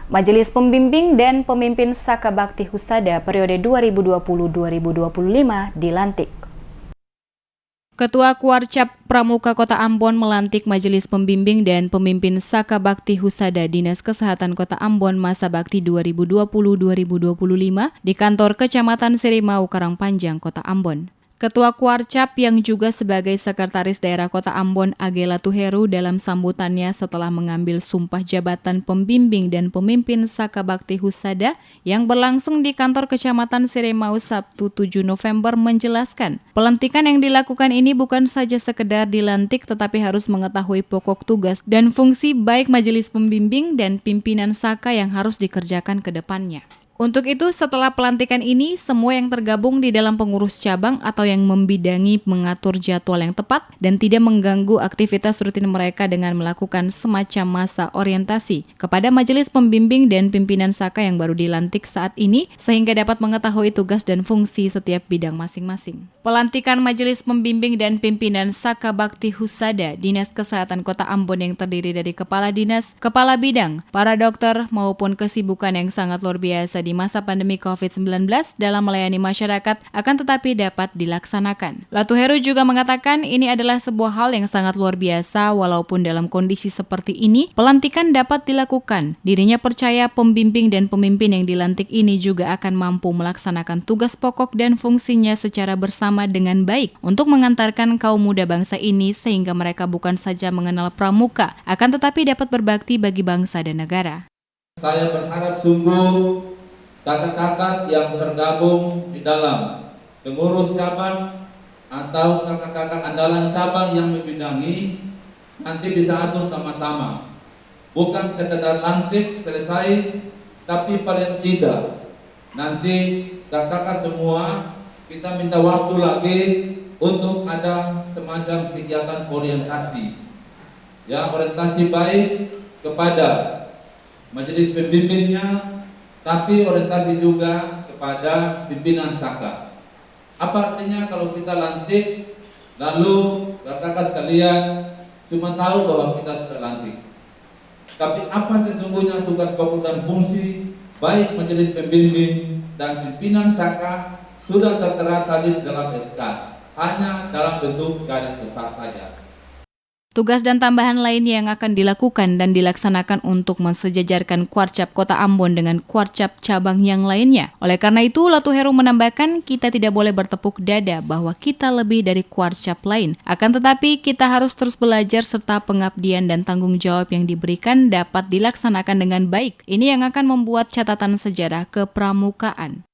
Majelis Pembimbing dan Pemimpin Saka Bakti Husada periode 2020-2025 dilantik. Ketua Kuarcap Pramuka Kota Ambon melantik Majelis Pembimbing dan Pemimpin Saka Bakti Husada Dinas Kesehatan Kota Ambon masa bakti 2020-2025 di kantor Kecamatan Sirimau, Karangpanjang, Kota Ambon. Ketua Kuarcap yang juga sebagai Sekretaris Daerah Kota Ambon, Age Latuheru, dalam sambutannya setelah mengambil sumpah jabatan pembimbing dan pemimpin Saka Bakti Husada yang berlangsung di kantor Kecamatan Sirimau Sabtu 7 November menjelaskan, pelantikan yang dilakukan ini bukan saja sekedar dilantik tetapi harus mengetahui pokok tugas dan fungsi baik majelis pembimbing dan pimpinan Saka yang harus dikerjakan ke depannya. Untuk itu, setelah pelantikan ini, semua yang tergabung di dalam pengurus cabang atau yang membidangi mengatur jadwal yang tepat dan tidak mengganggu aktivitas rutin mereka dengan melakukan semacam masa orientasi kepada majelis pembimbing dan pimpinan Saka yang baru dilantik saat ini, sehingga dapat mengetahui tugas dan fungsi setiap bidang masing-masing. Pelantikan Majelis Pembimbing dan Pimpinan Saka Bakti Husada Dinas Kesehatan Kota Ambon yang terdiri dari Kepala Dinas, Kepala Bidang, para dokter maupun kesibukan yang sangat luar biasa di masa pandemi COVID-19 dalam melayani masyarakat akan tetapi dapat dilaksanakan. Latuheru juga mengatakan ini adalah sebuah hal yang sangat luar biasa walaupun dalam kondisi seperti ini pelantikan dapat dilakukan. Dirinya percaya pembimbing dan pemimpin yang dilantik ini juga akan mampu melaksanakan tugas pokok dan fungsinya secara bersama dengan baik untuk mengantarkan kaum muda bangsa ini sehingga mereka bukan saja mengenal pramuka akan tetapi dapat berbakti bagi bangsa dan negara. Saya berharap sungguh kakak-kakak yang tergabung di dalam pengurus cabang atau kakak-kakak andalan cabang yang membidangi nanti bisa atur sama-sama. Bukan sekedar lantik selesai, tapi paling tidak nanti kakak-kakak semua kita minta waktu lagi untuk ada semacam kegiatan orientasi. Ya, orientasi baik kepada majelis pembimbingnya, tapi orientasi juga kepada pimpinan Saka. Apa artinya kalau kita lantik, lalu kakak-kakak sekalian cuma tahu bahwa kita sudah lantik. Tapi apa sesungguhnya tugas pokok dan fungsi baik majelis pembimbing dan pimpinan Saka sudah tertera tadi dalam SK, hanya dalam bentuk garis besar saja. Tugas dan tambahan lainnya yang akan dilakukan dan dilaksanakan untuk mensejajarkan Kuarcap Kota Ambon dengan Kuarcap cabang yang lainnya. Oleh karena itu, Latuheru menambahkan kita tidak boleh bertepuk dada bahwa kita lebih dari Kuarcap lain. Akan tetapi kita harus terus belajar serta pengabdian dan tanggung jawab yang diberikan dapat dilaksanakan dengan baik. Ini yang akan membuat catatan sejarah kepramukaan.